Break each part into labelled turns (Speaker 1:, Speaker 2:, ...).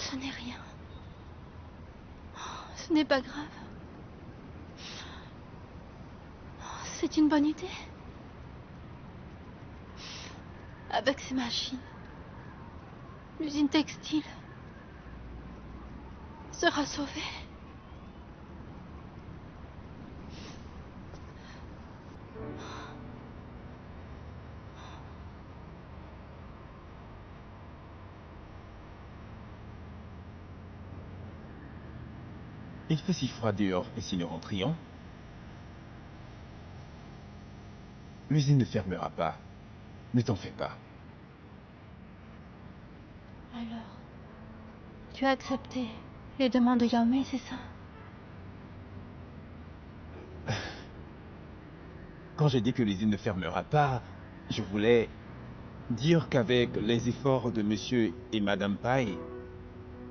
Speaker 1: Ce n'est rien. Ce n'est pas grave. C'est une bonne idée. Avec ces machines, l'usine textile sera sauvée.
Speaker 2: Il fait si froid dehors, et si nous rentrions? L'usine ne fermera pas. Ne t'en fais pas.
Speaker 1: Alors, tu as accepté les demandes de Yao Mei, c'est ça?
Speaker 2: Quand j'ai dit que l'usine ne fermera pas, je voulais dire qu'avec les efforts de monsieur et madame Pai,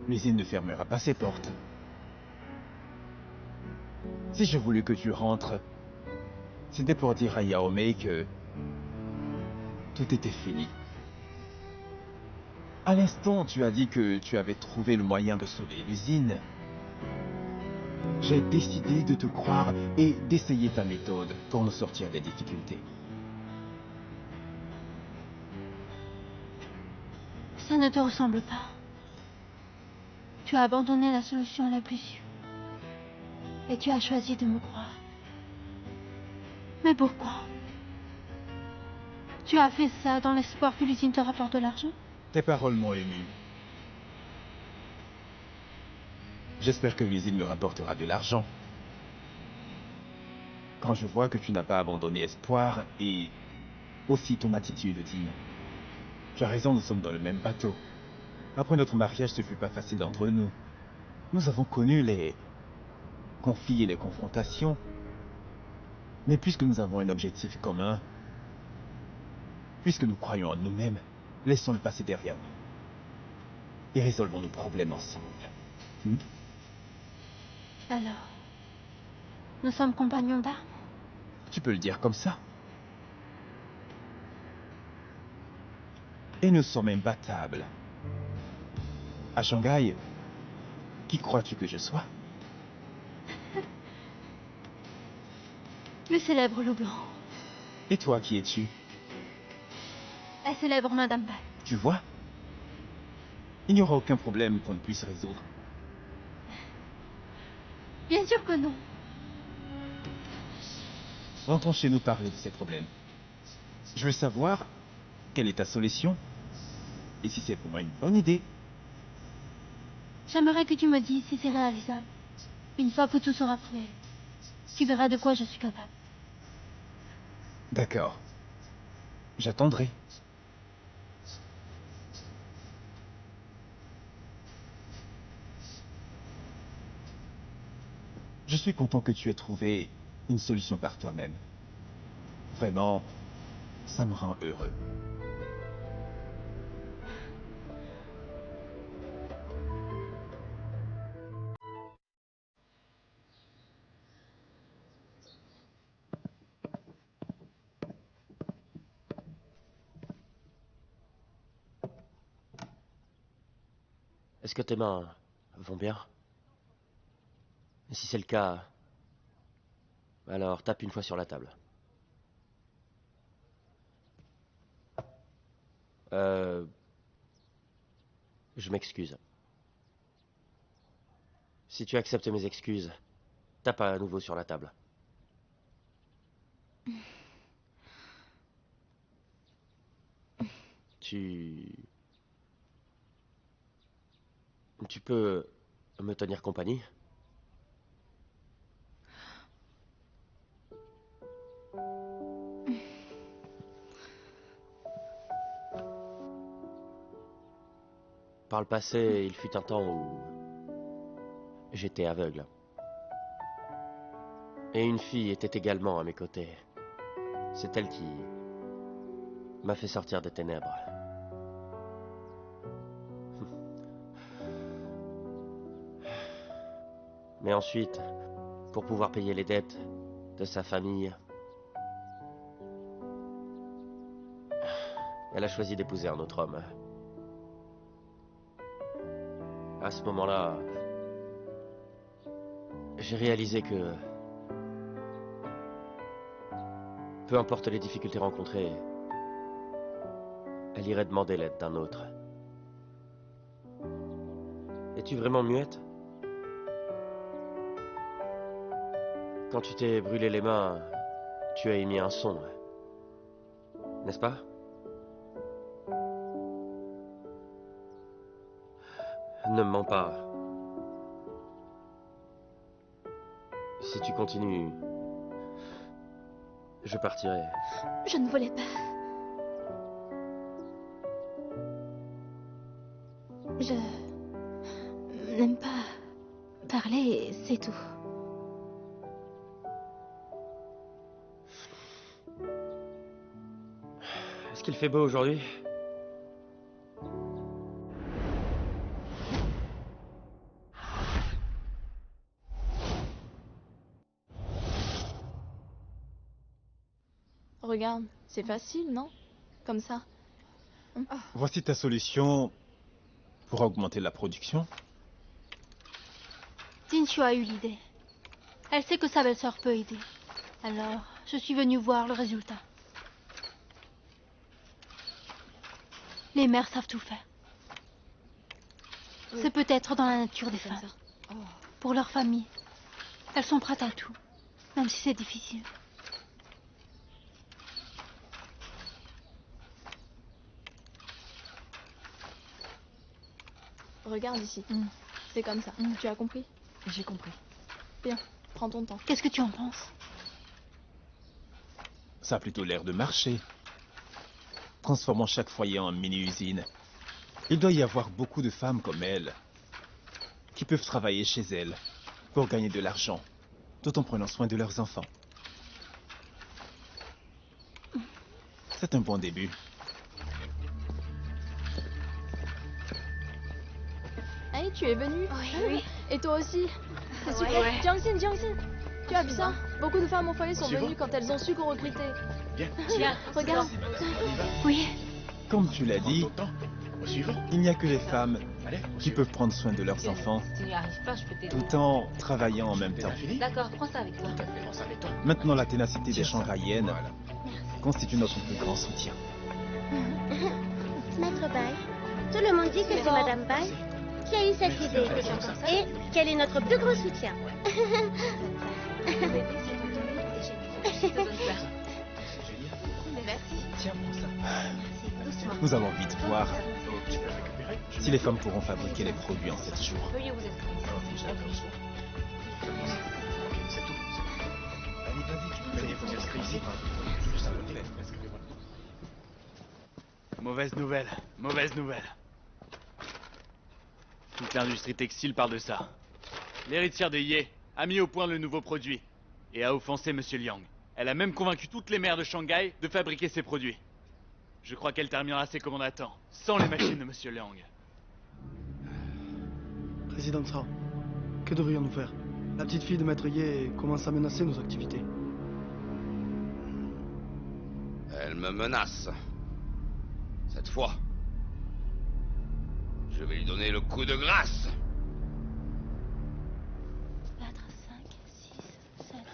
Speaker 2: l'usine ne fermera pas ses portes. Si je voulais que tu rentres, c'était pour dire à Yao Mei que tout était fini. À l'instant, tu as dit que tu avais trouvé le moyen de sauver l'usine. J'ai décidé de te croire et d'essayer ta méthode pour nous sortir des difficultés.
Speaker 1: Ça ne te ressemble pas. Tu as abandonné la solution la plus sûre. Et tu as choisi de me croire. Mais pourquoi? Tu as fait ça dans l'espoir que l'usine te rapporte de l'argent?
Speaker 2: Tes paroles m'ont ému. J'espère que l'usine me rapportera de l'argent. Quand je vois que tu n'as pas abandonné espoir et aussi ton attitude digne. Tu as raison, nous sommes dans le même bateau. Après notre mariage, ce fut pas facile entre nous. Nous avons connu les conflits et les confrontations. Mais puisque nous avons un objectif commun, puisque nous croyons en nous-mêmes, laissons le passé derrière nous. Et résolvons nos problèmes ensemble.
Speaker 1: Alors, nous sommes compagnons d'armes?
Speaker 2: Tu peux le dire comme ça. Et nous sommes imbattables. À Shanghai, qui crois-tu que je sois?
Speaker 1: Le célèbre loup blanc.
Speaker 2: Et toi, qui es-tu?
Speaker 1: La célèbre Madame Bai.
Speaker 2: Tu vois? Il n'y aura aucun problème qu'on ne puisse résoudre.
Speaker 1: Bien sûr que non.
Speaker 2: Rentrons chez nous parler de ces problèmes. Je veux savoir quelle est ta solution et si c'est pour moi une bonne idée.
Speaker 1: J'aimerais que tu me dises si c'est réalisable. Une fois que tout sera prêt, tu verras de quoi je suis capable.
Speaker 2: D'accord. J'attendrai. Je suis content que tu aies trouvé une solution par toi-même. Vraiment, ça me rend heureux.
Speaker 3: Est-ce que tes mains vont bien? Si c'est le cas, alors tape une fois sur la table. Je m'excuse. Si tu acceptes mes excuses, tape à nouveau sur la table. Tu... Tu peux me tenir compagnie? Par le passé, il fut un temps où j'étais aveugle. Et une fille était également à mes côtés. C'est elle qui m'a fait sortir des ténèbres. Mais ensuite, pour pouvoir payer les dettes de sa famille, elle a choisi d'épouser un autre homme. à ce moment-là, j'ai réalisé que peu importe les difficultés rencontrées, elle irait demander l'aide d'un autre. Es-tu vraiment muette? Quand tu t'es brûlé les mains, tu as émis un son, n'est-ce pas? Ne me mens pas. Si tu continues, je partirai.
Speaker 1: Je ne voulais pas. Je n'aime pas parler, c'est tout.
Speaker 3: Est-ce qu'il fait beau aujourd'hui?
Speaker 4: Regarde, c'est facile, non? Comme ça.
Speaker 2: Voici ta solution pour augmenter la production.
Speaker 1: Tinchu a eu l'idée. Elle sait que sa belle-sœur peut aider. Alors, je suis venue voir le résultat. Les mères savent tout faire. C'est peut-être dans la nature des femmes. Pour leur famille, elles sont prêtes à tout, même si c'est difficile.
Speaker 4: Regarde ici. C'est comme ça. Tu as compris?
Speaker 5: J'ai compris.
Speaker 4: Bien, prends ton temps.
Speaker 1: Qu'est-ce que tu en penses?
Speaker 2: Ça a plutôt l'air de marcher. Transformons chaque foyer en mini-usine. Il doit y avoir beaucoup de femmes comme elle qui peuvent travailler chez elles pour gagner de l'argent, tout en prenant soin de leurs enfants. C'est un bon début.
Speaker 4: Hey, tu es venue?
Speaker 1: Oui.
Speaker 4: Et toi aussi? C'est super. Jiangxin, Jiangxin. Tu as vu ça? Beaucoup de femmes au foyer sont venues quand elles ont su qu'on recrutait.
Speaker 5: Viens,
Speaker 4: Regarde.
Speaker 1: Oui.
Speaker 2: Comme tu l'as dit, il n'y a que les femmes qui peuvent prendre soin de leurs enfants
Speaker 5: Si tu n'y arrives pas, je peux t'aider.
Speaker 2: tout en travaillant en même temps.
Speaker 5: D'accord, prends ça avec toi.
Speaker 2: Maintenant, la ténacité des Shanghaïennes constitue notre plus grand soutien.
Speaker 6: Maître Bai, tout le monde dit que c'est Madame Bai qui a eu cette idée et qu'elle est notre plus gros soutien.
Speaker 2: Nous allons vite voir si les femmes pourront fabriquer les produits en 7 jours.
Speaker 5: Veuillez vous inscrire.
Speaker 7: Mauvaise nouvelle, mauvaise nouvelle. Toute l'industrie textile parle de ça. L'héritière de Ye a mis au point le nouveau produit et a offensé Monsieur Liang. Elle a même convaincu toutes les mères de Shanghai de fabriquer ces produits. Je crois qu'elle terminera ses commandes à temps, sans les machines de Monsieur Liang.
Speaker 8: Président Tsao, que devrions-nous faire? La petite fille de Maître Ye commence à menacer nos activités.
Speaker 9: Elle me menace. Cette fois, je vais lui donner le coup de grâce.
Speaker 1: 4, 5, 6,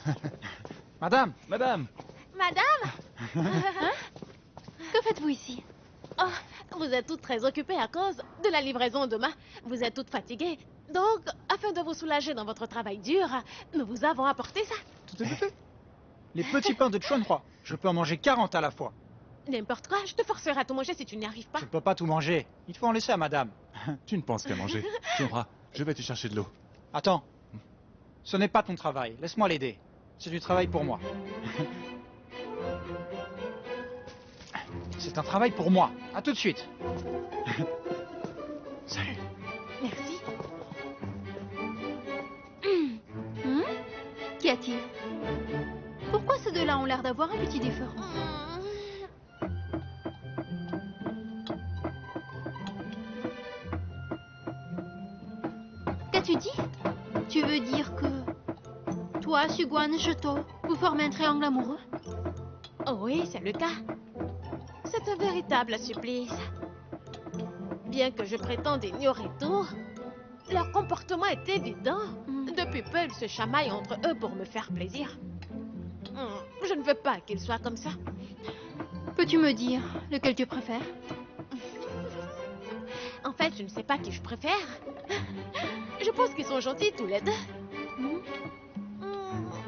Speaker 1: 7.
Speaker 10: Madame!
Speaker 6: Madame,
Speaker 1: Que faites-vous ici?
Speaker 6: oh, vous êtes toutes très occupées à cause de la livraison demain. Vous êtes toutes fatiguées. Donc, afin de vous soulager dans votre travail dur, nous vous avons apporté ça.
Speaker 10: Tout est fait. Les petits pains de Chuanhua. Je peux en manger 40 à la fois.
Speaker 6: N'importe quoi, je te forcerai à tout manger si tu n'y arrives pas.
Speaker 10: Je ne peux pas tout manger. Il faut en laisser à madame.
Speaker 11: Tu ne penses qu'à manger. Tiens, je vais te chercher de l'eau.
Speaker 10: Attends. Ce n'est pas ton travail. Laisse-moi l'aider. C'est du travail pour moi. C'est un travail pour moi. À tout de suite. Salut.
Speaker 6: Merci.
Speaker 1: Qu'y a-t-il? Pourquoi ces deux-là ont l'air d'avoir un petit différend? Qu'as-tu dit? Tu veux dire que toi, Suguan et Shoto, vous formez un triangle amoureux?
Speaker 6: Oh oui, c'est le cas. C'est un véritable supplice. Bien que je prétende ignorer tout, Leur comportement est évident. Depuis peu, ils se chamaillent entre eux pour me faire plaisir. Je ne veux pas qu'ils soient comme ça.
Speaker 1: Peux-tu me dire lequel tu préfères?
Speaker 6: En fait, je ne sais pas qui je préfère. Je pense qu'ils sont gentils tous les deux.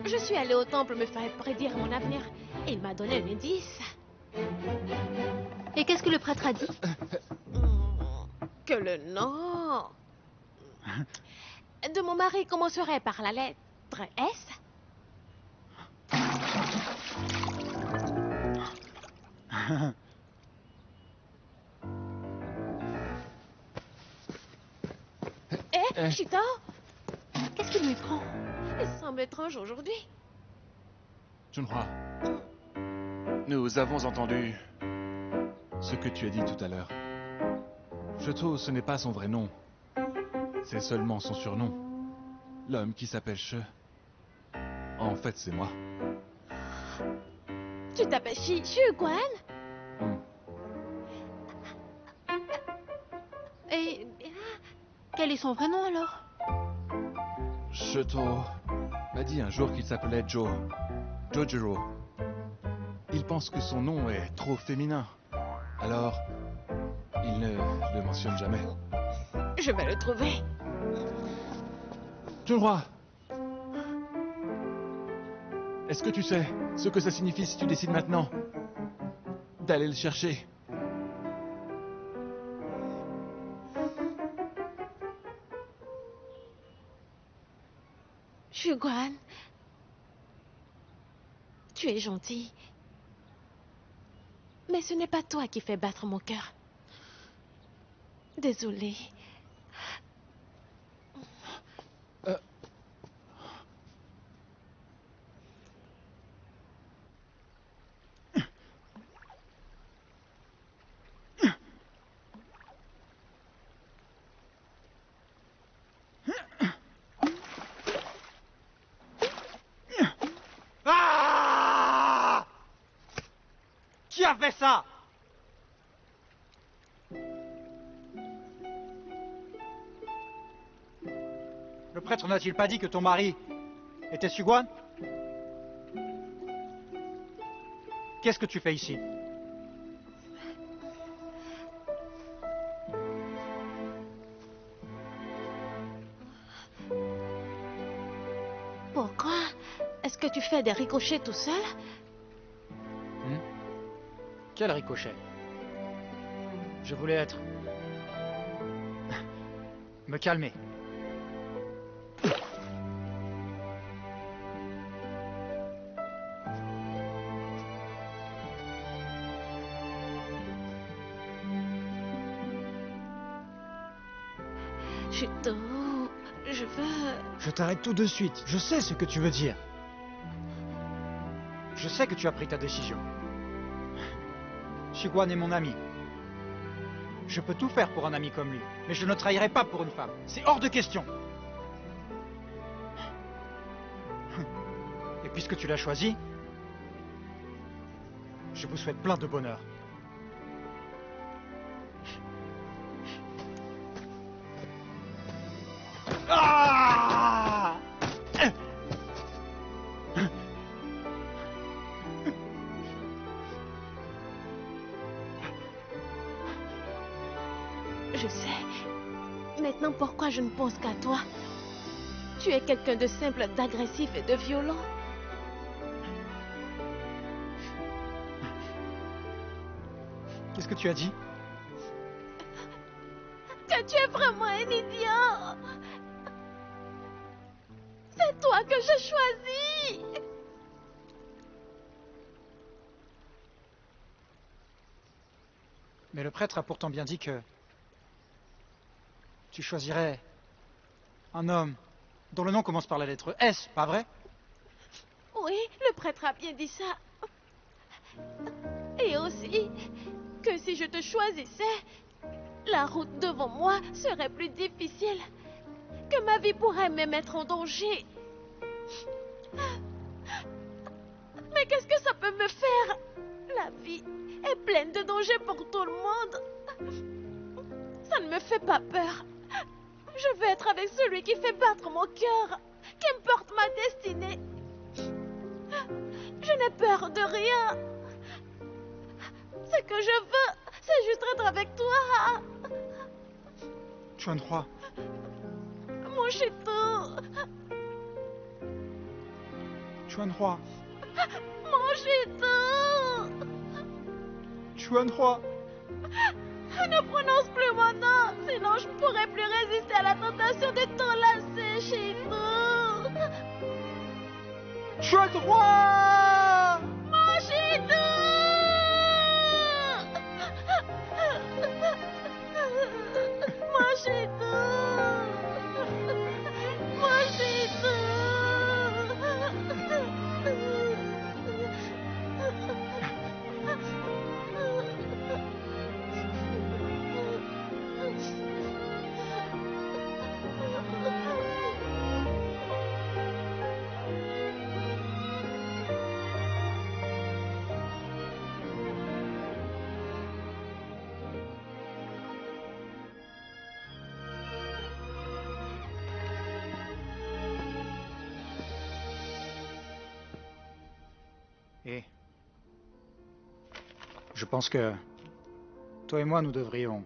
Speaker 6: Je suis allée au temple me faire prédire mon avenir. Et il m'a donné un indice.
Speaker 1: Et qu'est-ce que le prêtre a dit?
Speaker 6: Que le nom de mon mari commencerait par la lettre S. Chito,
Speaker 1: qu'est-ce qui lui prend?
Speaker 6: Il semble étrange aujourd'hui.
Speaker 11: Junhua, nous avons entendu ce que tu as dit tout à l'heure. Sheto, ce n'est pas son vrai nom. C'est seulement son surnom. L'homme qui s'appelle She. En fait, c'est moi.
Speaker 6: Tu t'appelles Xu Guan?
Speaker 1: Et quel est son vrai nom alors?
Speaker 11: Sheto m'a dit un jour qu'il s'appelait Jojiro. Il pense que son nom est trop féminin. Alors, il ne le mentionne jamais.
Speaker 6: Je vais le trouver.
Speaker 11: Junhua, est-ce que tu sais ce que ça signifie si tu décides maintenant d'aller le chercher?
Speaker 6: Xu Guan, tu es gentil. Mais ce n'est pas toi qui fais battre mon cœur. Désolée.
Speaker 10: Qui a fait ça? Le prêtre n'a-t-il pas dit que ton mari était Xu Guan? Qu'est-ce que tu fais ici?
Speaker 6: Pourquoi? Est-ce que tu fais des ricochets tout seul?
Speaker 10: Quel ricochet? Je voulais être... me calmer.
Speaker 6: Chito, je veux...
Speaker 10: Je t'arrête tout de suite. Je sais ce que tu veux dire. Je sais que tu as pris ta décision. Xu Guan est mon ami. Je peux tout faire pour un ami comme lui, mais je ne trahirai pas pour une femme. C'est hors de question. Et puisque tu l'as choisi, je vous souhaite plein de bonheur. Ah!
Speaker 6: Je sais. Maintenant, pourquoi je ne pense qu'à toi? Tu es quelqu'un de simple, d'agressif et de violent.
Speaker 10: Qu'est-ce que tu as dit?
Speaker 6: Que tu es vraiment un idiot. C'est toi que je choisis.
Speaker 10: Mais le prêtre a pourtant bien dit que tu choisirais un homme dont le nom commence par la lettre S, pas vrai?
Speaker 6: Oui, le prêtre a bien dit ça. Et aussi que si je te choisissais, la route devant moi serait plus difficile, que ma vie pourrait me mettre en danger. Mais qu'est-ce que ça peut me faire? La vie est pleine de dangers pour tout le monde. Ça ne me fait pas peur. Je veux être avec celui qui fait battre mon cœur, qu'importe ma destinée. Je n'ai peur de rien. Ce que je veux, c'est juste être avec toi.
Speaker 10: Chuan Hua,
Speaker 6: Mon Chito.
Speaker 10: Chuan Hua,
Speaker 6: Mon Chito.
Speaker 10: Chuan Hua.
Speaker 6: Ne prononce plus mon nom, sinon je ne pourrai plus résister à la tentation de t'enlacer, Chito.
Speaker 10: Chuan Hua!
Speaker 6: Mon Chito. Mon Chito. Mon Chito.
Speaker 10: Et je pense que toi et moi, nous devrions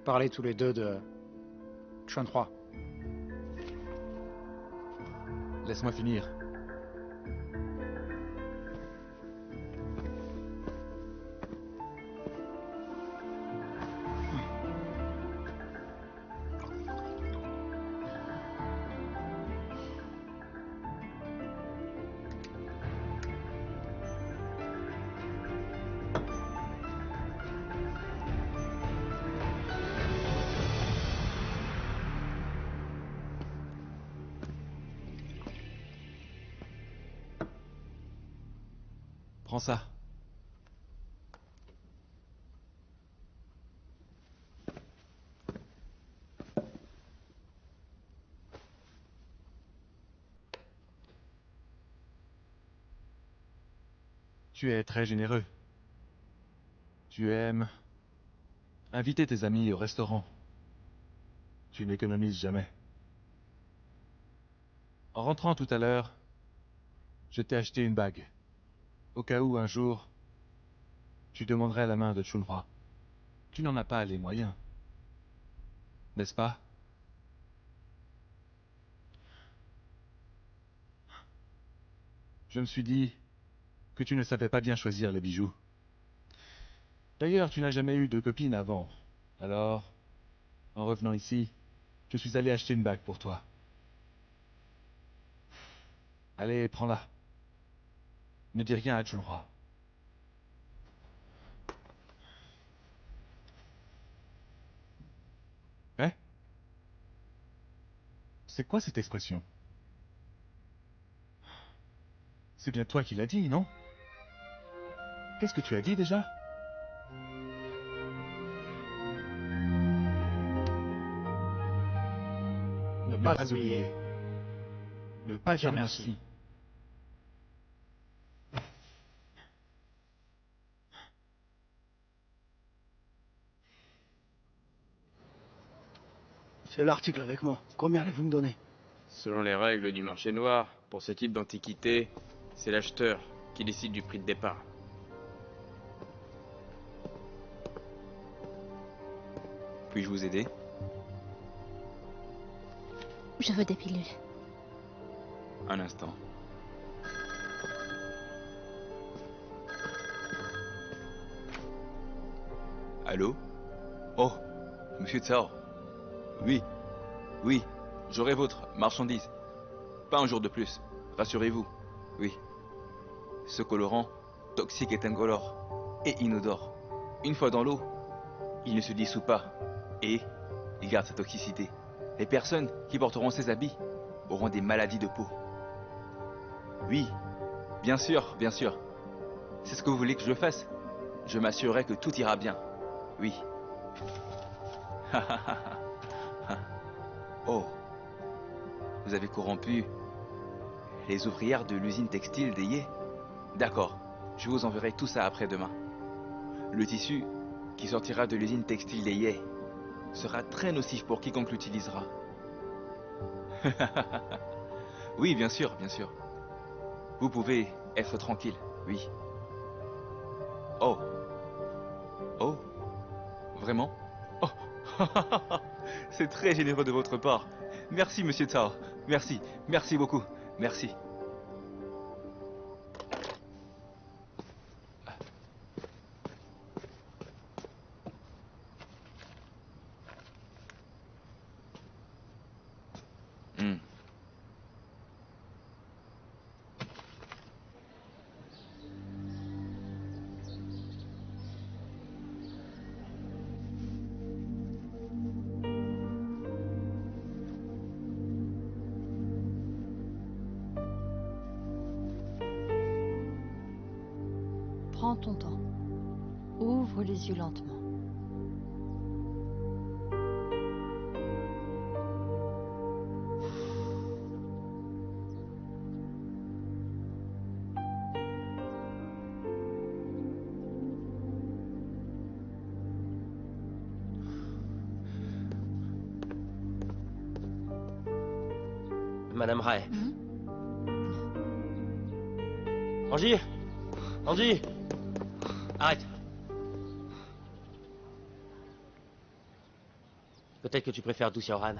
Speaker 10: parler tous les deux de Chuan Hua.
Speaker 11: Laisse-moi finir. Prends ça. Tu es très généreux. Tu aimes inviter tes amis au restaurant. Tu n'économises jamais. En rentrant tout à l'heure, je t'ai acheté une bague. Au cas où un jour, tu demanderais la main de Chuan Hua. Tu n'en as pas les moyens. N'est-ce pas? Je me suis dit que tu ne savais pas bien choisir les bijoux. D'ailleurs, tu n'as jamais eu de copine avant. Alors, en revenant ici, je suis allé acheter une bague pour toi. Allez, prends-la. Ne dis rien à Chuan Hua. Hein? C'est quoi cette expression? C'est bien toi qui l'as dit, non? Qu'est-ce que tu as dit déjà?
Speaker 10: Ne pas oublier.
Speaker 11: Ne pas dire merci.
Speaker 8: C'est l'article avec moi. Combien allez-vous me donner?
Speaker 12: Selon les règles du marché noir, pour ce type d'antiquité, c'est l'acheteur qui décide du prix de départ.
Speaker 13: Puis-je vous aider?
Speaker 1: Je veux des pilules.
Speaker 13: Un instant. Allô? Oh, monsieur Tsao. Oui, oui, j'aurai votre marchandise. Pas un jour de plus, rassurez-vous. Oui. Ce colorant, toxique et incolore, et inodore. Une fois dans l'eau, il ne se dissout pas, et il garde sa toxicité. Les personnes qui porteront ces habits auront des maladies de peau. Oui, bien sûr, bien sûr. C'est ce que vous voulez que je fasse? Je m'assurerai que tout ira bien. Oui. Oh. Vous avez corrompu les ouvrières de l'usine textile des Yé? D'accord, je vous enverrai tout ça après-demain. Le tissu qui sortira de l'usine textile des Yé sera très nocif pour quiconque l'utilisera. Oui, bien sûr, bien sûr. Vous pouvez être tranquille, oui. Oh. Oh. Vraiment? Oh. C'est très généreux de votre part. Merci, monsieur Tao. Merci. Merci beaucoup. Merci. Hmm.
Speaker 14: Prends ton temps. Ouvre les yeux lentement.
Speaker 3: Madame Ray. Angie Angie Arrête. Peut-être que tu préfères Du Xiaoran.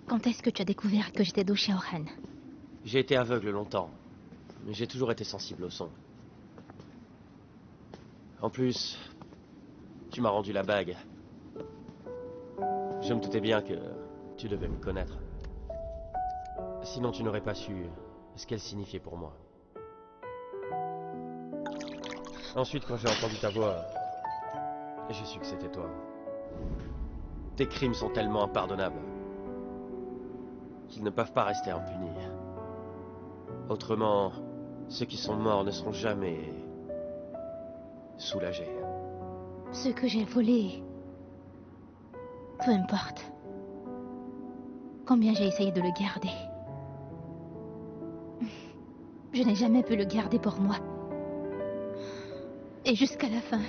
Speaker 1: Quand est-ce que tu as découvert que j'étais Du Xiaoran?
Speaker 3: J'ai été aveugle longtemps, mais j'ai toujours été sensible au son. En plus, tu m'as rendu la bague. Je me doutais bien que tu devais me connaître. Sinon, tu n'aurais pas su ce qu'elle signifiait pour moi. Ensuite, quand j'ai entendu ta voix, j'ai su que c'était toi. Tes crimes sont tellement impardonnables qu'ils ne peuvent pas rester impunis. Autrement, ceux qui sont morts ne seront jamais soulagés.
Speaker 1: Ce que j'ai volé, peu importe. Combien j'ai essayé de le garder. Je n'ai jamais pu le garder pour moi. Et jusqu'à la fin,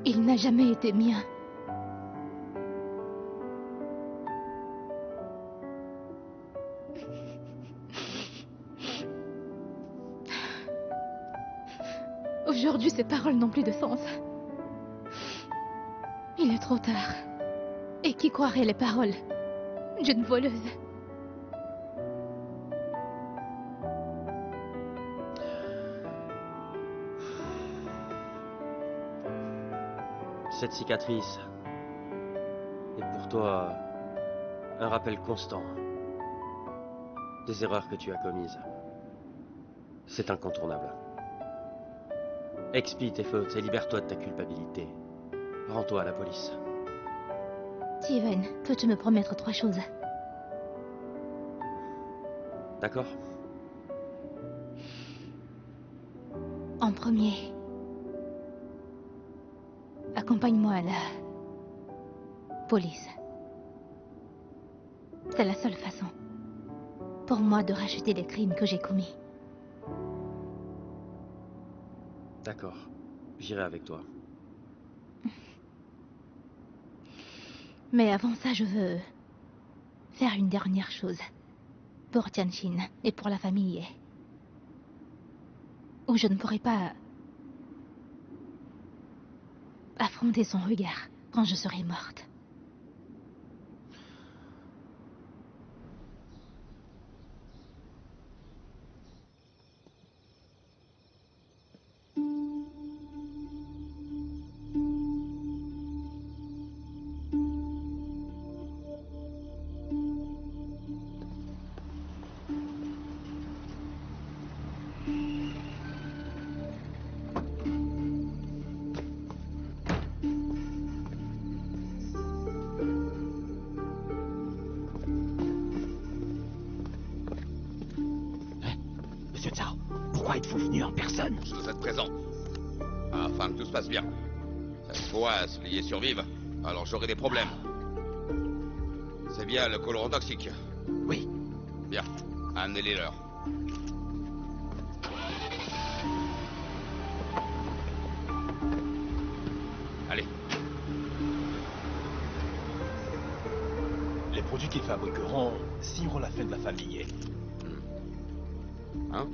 Speaker 1: il n'a jamais été mien. Aujourd'hui, ces paroles n'ont plus de sens. Il est trop tard. Et qui croirait les paroles d'une voleuse?
Speaker 3: Cette cicatrice est pour toi un rappel constant des erreurs que tu as commises. C'est incontournable. Expie tes fautes et libère-toi de ta culpabilité. Rends-toi à la police.
Speaker 1: Steven, peux-tu me promettre 3 choses?
Speaker 3: D'accord?
Speaker 1: En premier, accompagne-moi à la police. C'est la seule façon pour moi de racheter les crimes que j'ai commis.
Speaker 3: D'accord. J'irai avec toi.
Speaker 1: Mais avant ça, je veux faire une dernière chose. Pour Tianjin et pour la famille. Où je ne pourrai pas affronter son regard quand je serai morte.
Speaker 9: je dois être présent. Afin que tout se passe bien. Cette fois, si les survivent, alors j'aurai des problèmes. C'est bien le colorant toxique.
Speaker 2: Oui.
Speaker 9: Bien, amenez-les leur. Allez.
Speaker 2: Les produits qu'ils fabriqueront signeront la fin de la famille.
Speaker 9: Hein?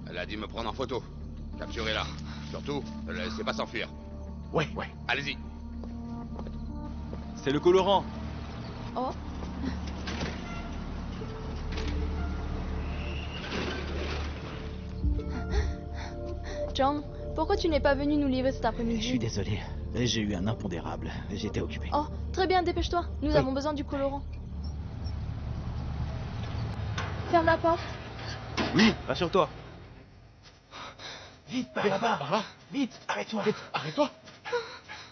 Speaker 9: Elle a dû me prendre en photo. Capturez-la. Surtout, ne la laissez pas s'enfuir.
Speaker 2: Ouais.
Speaker 9: Allez-y.
Speaker 7: C'est le colorant.
Speaker 4: Oh. John, pourquoi tu n'es pas venu nous livrer cet après-midi?
Speaker 15: Je suis désolé. J'ai eu un impondérable. J'étais occupé.
Speaker 4: Oh, très bien, dépêche-toi. Nous avons besoin du colorant.
Speaker 1: Ferme la porte.
Speaker 12: Oui, rassure-toi.
Speaker 2: Vite, par là-bas. Vite, arrête-toi.
Speaker 12: Arrête-toi.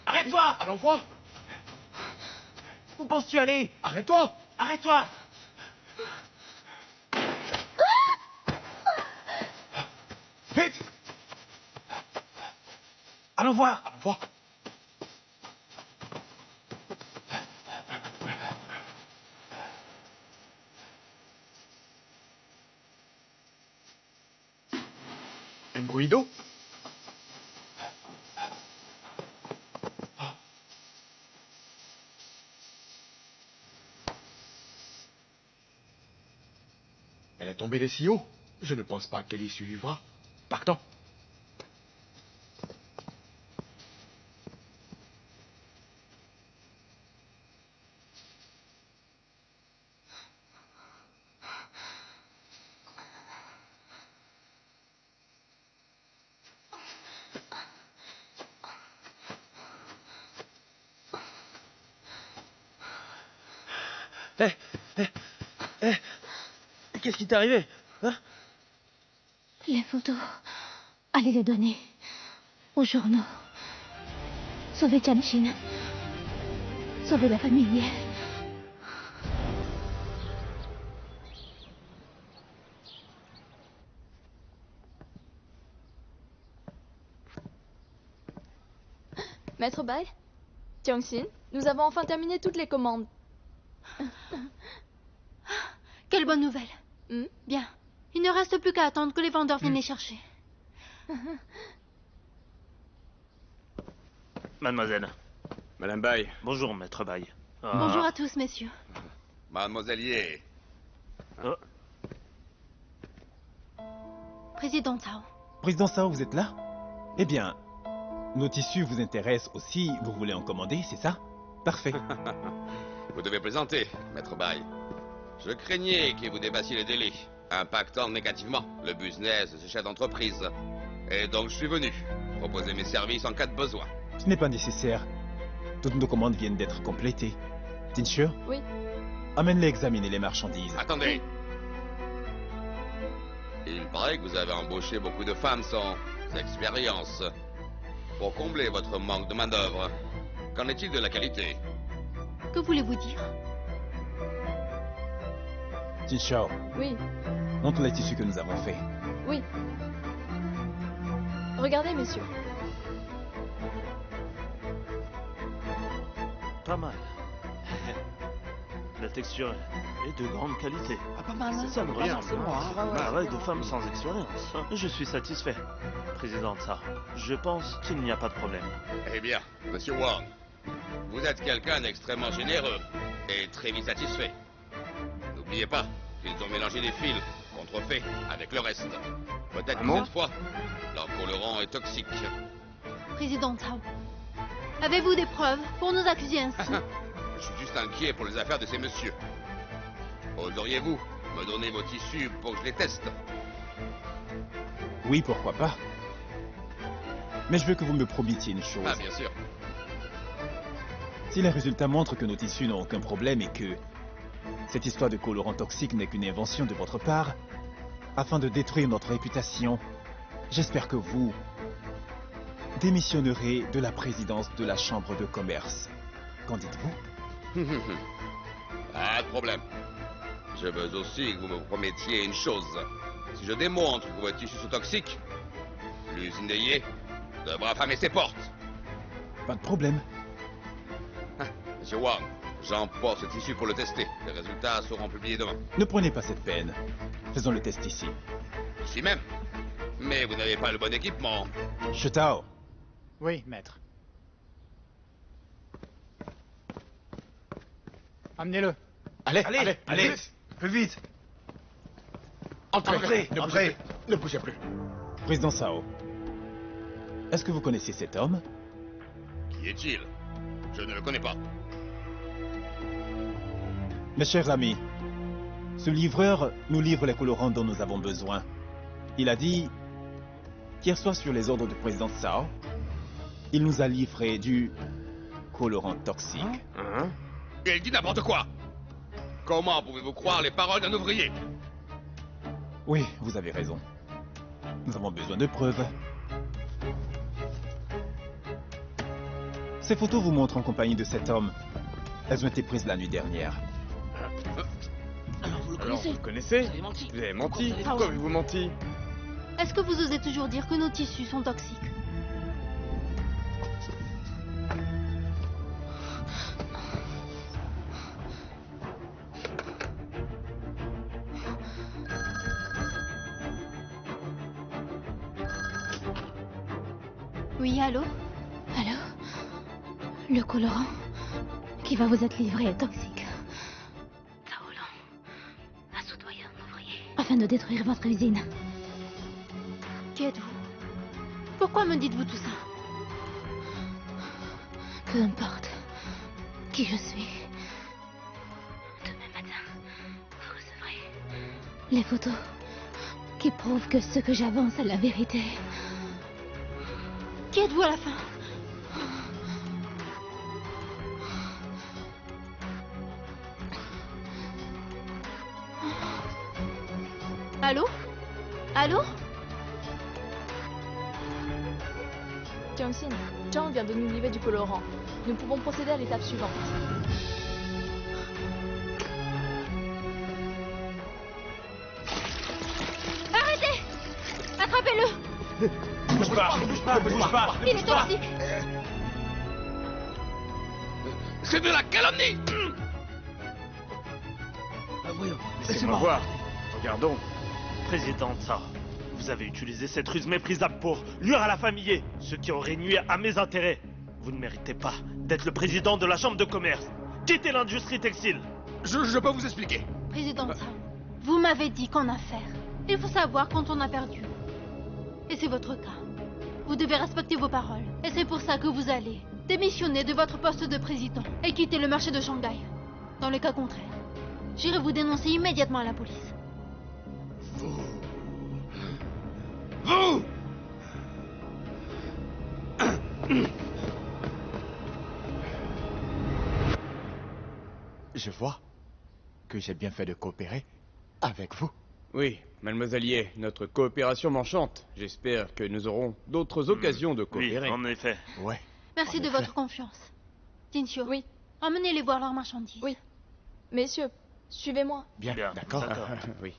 Speaker 2: Arrête-toi.
Speaker 12: Allons voir.
Speaker 2: Où penses-tu aller?
Speaker 12: Arrête-toi.
Speaker 2: Arrête-toi. Vite. Allons voir.
Speaker 12: Allons voir. Un bruit d'eau? Elle est tombée des si haut. Je ne pense pas qu'elle y survivra. Partons.
Speaker 15: Qu'est-ce qui t'est arrivé? Hein?
Speaker 1: Les photos. Allez les donner. Aux journaux. Sauvez Tianjin. Sauvez la famille.
Speaker 4: Maître Bai, Jiangxin, nous avons enfin terminé toutes les commandes.
Speaker 1: Quelle bonne nouvelle. Bien. Il ne reste plus qu'à attendre que les vendeurs viennent les chercher.
Speaker 16: Mademoiselle.
Speaker 9: Madame Bai.
Speaker 16: Bonjour, maître Bai.
Speaker 1: Bonjour à tous, messieurs.
Speaker 9: Mademoiselle Ye.
Speaker 1: Président Cao.
Speaker 2: Président Sao, vous êtes là? Eh bien, nos tissus vous intéressent aussi. Vous voulez en commander, c'est ça? Parfait.
Speaker 9: Vous devez plaisanter, maître Bai. Je craignais que vous dépassiez les délais, impactant négativement le business de ce chef d'entreprise. Et donc je suis venu proposer mes services en cas de besoin.
Speaker 2: Ce n'est pas nécessaire. Toutes nos commandes viennent d'être complétées. Tinshu?
Speaker 4: Oui.
Speaker 2: Amène-les examiner les marchandises.
Speaker 9: Attendez. Il paraît que vous avez embauché beaucoup de femmes sans expérience. Pour combler votre manque de main-d'œuvre, qu'en est-il de la qualité?
Speaker 1: Que voulez-vous dire?
Speaker 2: Tinshu,
Speaker 4: Oui,
Speaker 2: montre les tissus que nous avons faits.
Speaker 4: oui. Regardez, messieurs.
Speaker 16: Pas mal. La texture est de grande qualité.
Speaker 15: Pas mal, hein?
Speaker 16: Ça me rien.
Speaker 15: C'est bon, hein?
Speaker 16: Un arrêt de femmes sans expérience. Je suis satisfait. Président Tsar, je pense qu'il n'y a pas de problème.
Speaker 9: Eh bien, monsieur Wang, vous êtes quelqu'un d'extrêmement généreux et très vite satisfait. N'oubliez pas qu'ils ont mélangé des fils contrefaits avec le reste. Peut-être que cette fois, leur colorant est toxique.
Speaker 1: Président Cao. Avez-vous des preuves pour nous accuser ainsi?
Speaker 9: Je suis juste inquiet pour les affaires de ces messieurs. Oseriez-vous me donner vos tissus pour que je les teste?
Speaker 2: Oui, pourquoi pas. Mais je veux que vous me promettiez une chose.
Speaker 9: Ah, bien sûr.
Speaker 2: Si les résultats montrent que nos tissus n'ont aucun problème et que cette histoire de colorant toxique n'est qu'une invention de votre part, afin de détruire notre réputation, j'espère que vous démissionnerez de la présidence de la Chambre de commerce. Qu'en dites-vous?
Speaker 9: Pas de problème. Je veux aussi que vous me promettiez une chose. Si je démontre que vos tissus sont toxiques, l'usine de Ye devra fermer ses portes.
Speaker 2: Pas de problème.
Speaker 9: Monsieur Wang, j'emporte ce tissu pour le tester. Les résultats seront publiés demain.
Speaker 2: Ne prenez pas cette peine. Faisons le test ici.
Speaker 9: Ici même. Mais vous n'avez pas le bon équipement.
Speaker 2: Chetao.
Speaker 10: Oui, maître. Amenez-le.
Speaker 17: Allez, plus vite. Entrez, ne bougez plus.
Speaker 2: Président Sao, est-ce que vous connaissez cet homme?
Speaker 9: Qui est-il? Je ne le connais pas.
Speaker 2: Mes chers amis, ce livreur nous livre les colorants dont nous avons besoin. Il a dit qu'hier soir, sur les ordres du président Sao, il nous a livré du colorant toxique.
Speaker 9: Il dit n'importe quoi. Comment pouvez-vous croire les paroles d'un ouvrier?
Speaker 2: Oui, vous avez raison. Nous avons besoin de preuves. Ces photos vous montrent en compagnie de cet homme. Elles ont été prises la nuit dernière.
Speaker 12: Alors vous le connaissez? Vous avez menti. Pourquoi avez-vous menti?
Speaker 1: Est-ce que vous osez toujours dire que nos tissus sont toxiques? Oui, allô?
Speaker 6: Allô? Le colorant qui va vous être livré est toxique. Taolang a soudoyé un ouvrier afin de détruire votre usine.
Speaker 1: Qui êtes-vous? Pourquoi me dites-vous tout ça?
Speaker 6: Peu importe qui je suis. Demain matin, vous recevrez les photos qui prouvent que ce que j'avance est la vérité.
Speaker 1: Qui êtes-vous à la fin? Allô? Allô?
Speaker 4: Jiangxin, Zhang vient de nous livrer du colorant. Nous pouvons procéder à l'étape suivante.
Speaker 1: Arrêtez! Attrapez-le!
Speaker 17: Ne bouge pas.
Speaker 1: Il est toxique!
Speaker 9: C'est de la calomnie!
Speaker 16: Laissez-moi voir. Regardons. Président Tsao, vous avez utilisé cette ruse méprisable pour nuire à la famille Ye, ce qui aurait nui à mes intérêts. Vous ne méritez pas d'être le président de la chambre de commerce. Quittez l'industrie textile.
Speaker 9: Je peux vous expliquer.
Speaker 1: Président Tsao, vous m'avez dit qu'en affaires, il faut savoir quand on a perdu. Et c'est votre cas. Vous devez respecter vos paroles. Et c'est pour ça que vous allez démissionner de votre poste de président et quitter le marché de Shanghai. Dans le cas contraire, j'irai vous dénoncer immédiatement à la police.
Speaker 9: Vous!
Speaker 17: Je vois que j'ai bien fait de coopérer avec vous.
Speaker 12: Oui, mademoiselle Ye, notre coopération m'enchante. J'espère que nous aurons d'autres occasions de coopérer.
Speaker 16: Oui, en effet.
Speaker 17: Ouais.
Speaker 1: Merci de votre confiance. Tincio, oui. Emmenez-les voir leurs marchandises.
Speaker 4: Oui. Messieurs, suivez-moi.
Speaker 17: Bien, d'accord.
Speaker 12: Oui.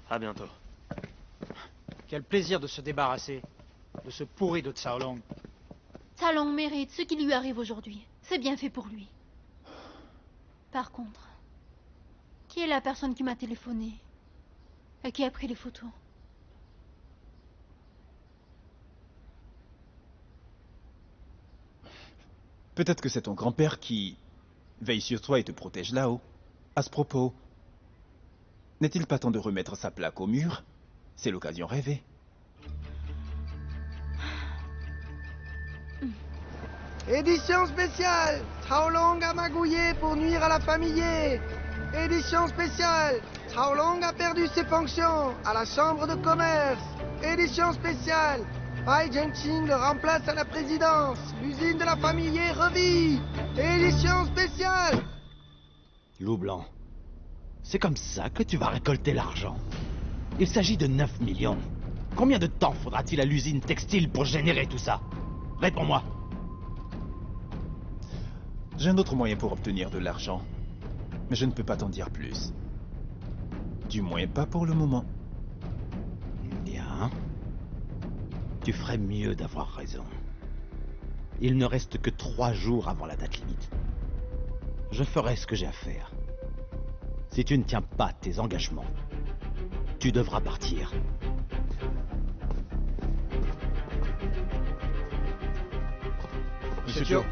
Speaker 16: À bientôt.
Speaker 10: Quel plaisir de se débarrasser de ce pourri de Taolang.
Speaker 1: Taolang mérite ce qui lui arrive aujourd'hui. C'est bien fait pour lui. Par contre, qui est la personne qui m'a téléphoné et qui a pris les photos?
Speaker 2: Peut-être que c'est ton grand-père qui veille sur toi et te protège là-haut. À ce propos, n'est-il pas temps de remettre sa plaque au mur? C'est l'occasion rêvée.
Speaker 18: Édition spéciale, Taolang a magouillé pour nuire à la famille Ye. Édition spéciale, Taolang a perdu ses fonctions à la chambre de commerce. Édition spéciale, Bai Zhengqing le remplace à la présidence. L'usine de la famille Ye revit. Édition spéciale.
Speaker 15: Loup blanc, c'est comme ça que tu vas récolter l'argent. Il s'agit de 9 millions. Combien de temps faudra-t-il à l'usine textile pour générer tout ça? Réponds-moi.
Speaker 2: J'ai un autre moyen pour obtenir de l'argent, mais je ne peux pas t'en dire plus. Du moins pas pour le moment.
Speaker 15: Bien. Tu ferais mieux d'avoir raison. Il ne reste que 3 jours avant la date limite. Je ferai ce que j'ai à faire. Si tu ne tiens pas tes engagements, tu devras partir.
Speaker 11: Monsieur Joe.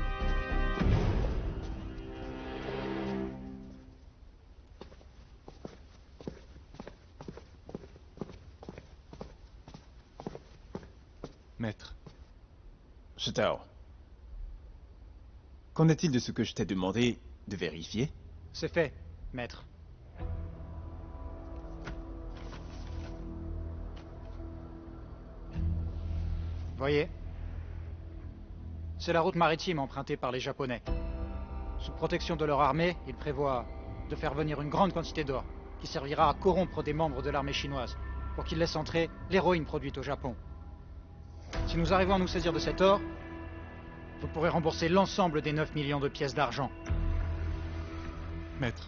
Speaker 11: Maître.
Speaker 2: Shitao. Qu'en est-il de ce que je t'ai demandé de vérifier?
Speaker 10: C'est fait, maître. Voyez? C'est la route maritime empruntée par les Japonais. Sous protection de leur armée, ils prévoient de faire venir une grande quantité d'or, qui servira à corrompre des membres de l'armée chinoise, pour qu'ils laissent entrer l'héroïne produite au Japon. Si nous arrivons à nous saisir de cet or, vous pourrez rembourser l'ensemble des 9 millions de pièces d'argent.
Speaker 11: Maître,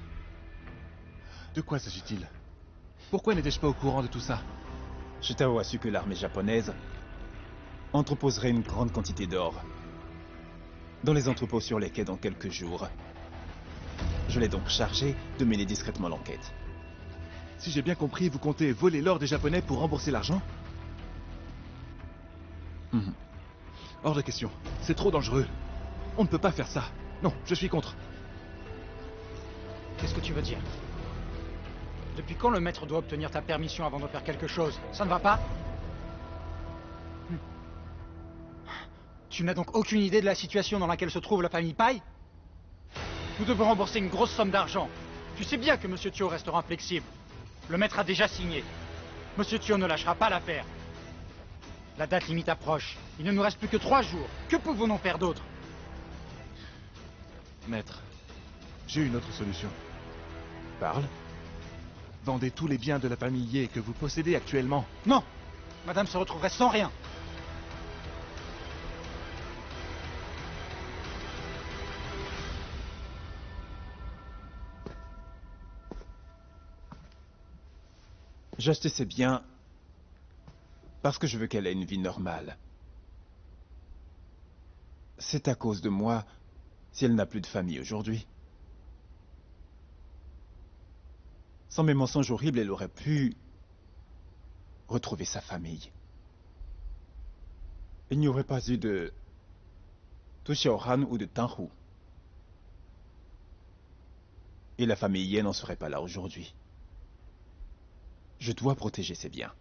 Speaker 11: de quoi s'agit-il? Pourquoi n'étais-je pas au courant de tout ça?
Speaker 2: Shitao a su que l'armée japonaise entreposerait une grande quantité d'or dans les entrepôts sur les quais dans quelques jours. Je l'ai donc chargé de mener discrètement l'enquête.
Speaker 11: Si j'ai bien compris, vous comptez voler l'or des Japonais pour rembourser l'argent? Hors de question. C'est trop dangereux. On ne peut pas faire ça. Non, je suis contre.
Speaker 10: Qu'est-ce que tu veux dire? Depuis quand le maître doit obtenir ta permission avant de faire quelque chose? Ça ne va pas? Tu n'as donc aucune idée de la situation dans laquelle se trouve la famille Pai? Nous devons rembourser une grosse somme d'argent. Tu sais bien que Monsieur Tio restera inflexible. Le maître a déjà signé. Monsieur Tio ne lâchera pas l'affaire. La date limite approche. Il ne nous reste plus que 3 jours. Que pouvons-nous faire d'autre?
Speaker 11: Maître, j'ai une autre solution.
Speaker 2: Parle.
Speaker 11: Vendez tous les biens de la famille Ye que vous possédez actuellement.
Speaker 10: Non! Madame se retrouverait sans rien.
Speaker 2: J'ai acheté ces biens parce que je veux qu'elle ait une vie normale. C'est à cause de moi si elle n'a plus de famille aujourd'hui. Sans mes mensonges horribles, elle aurait pu retrouver sa famille. Il n'y aurait pas eu de Tu Xiaohan ou de Tanhu. Et la famille Ye n'en serait pas là aujourd'hui. Je dois protéger ses biens.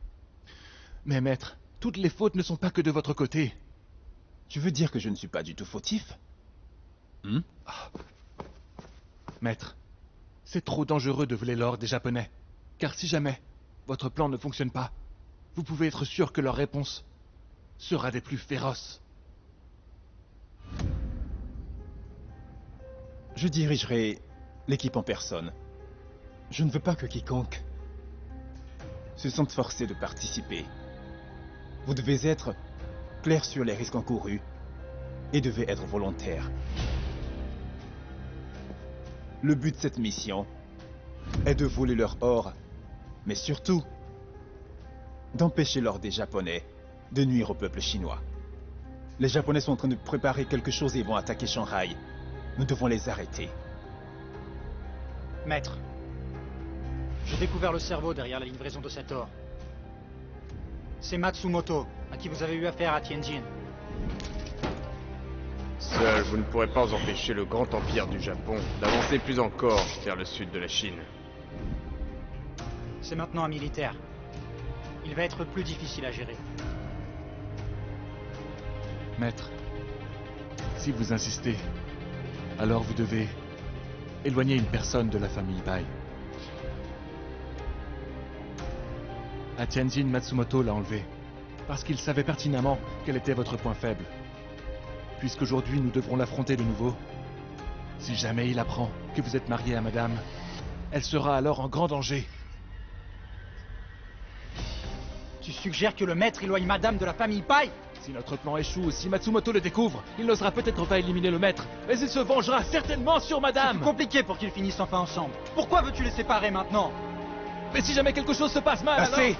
Speaker 11: Mais maître, toutes les fautes ne sont pas que de votre côté.
Speaker 2: Tu veux dire que je ne suis pas du tout fautif?
Speaker 11: Maître, c'est trop dangereux de voler l'or des Japonais. Car si jamais votre plan ne fonctionne pas, vous pouvez être sûr que leur réponse sera des plus féroces.
Speaker 2: Je dirigerai l'équipe en personne. Je ne veux pas que quiconque se sente forcé de participer. Vous devez être clair sur les risques encourus et devez être volontaire. Le but de cette mission est de voler leur or, mais surtout d'empêcher l'or des Japonais de nuire au peuple chinois. Les Japonais sont en train de préparer quelque chose et vont attaquer Shanghai. Nous devons les arrêter.
Speaker 10: Maître, j'ai découvert le cerveau derrière la livraison de cet or. C'est Matsumoto, à qui vous avez eu affaire à Tianjin.
Speaker 12: Seul, vous ne pourrez pas empêcher le grand empire du Japon d'avancer plus encore vers le sud de la Chine.
Speaker 10: C'est maintenant un militaire. Il va être plus difficile à gérer.
Speaker 11: Maître, si vous insistez, alors vous devez éloigner une personne de la famille Pai. À Tianjin, Matsumoto l'a enlevée, parce qu'il savait pertinemment quel était votre point faible. Puisqu'aujourd'hui nous devrons l'affronter de nouveau, si jamais il apprend que vous êtes marié à madame, elle sera alors en grand danger.
Speaker 10: Tu suggères que le maître éloigne madame de la famille Pai?
Speaker 11: Si notre plan échoue, si Matsumoto le découvre, il n'osera peut-être pas éliminer le maître, mais il se vengera certainement sur madame.
Speaker 10: C'est compliqué pour qu'ils finissent enfin ensemble. Pourquoi veux-tu les séparer maintenant?
Speaker 17: Mais si jamais quelque chose se passe mal,
Speaker 2: Assez!
Speaker 17: alors...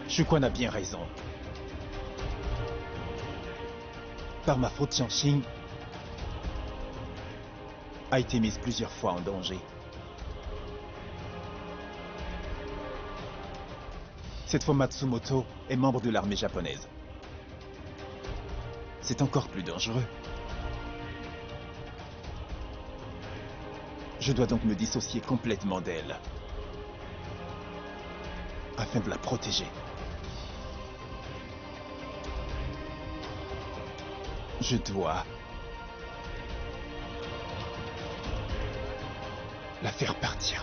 Speaker 2: Shuquan a bien raison. Par ma faute, Jiangxing a été mise plusieurs fois en danger. Cette fois, Matsumoto est membre de l'armée japonaise. C'est encore plus dangereux. Je dois donc me dissocier complètement d'elle, afin de la protéger. Je dois la faire partir.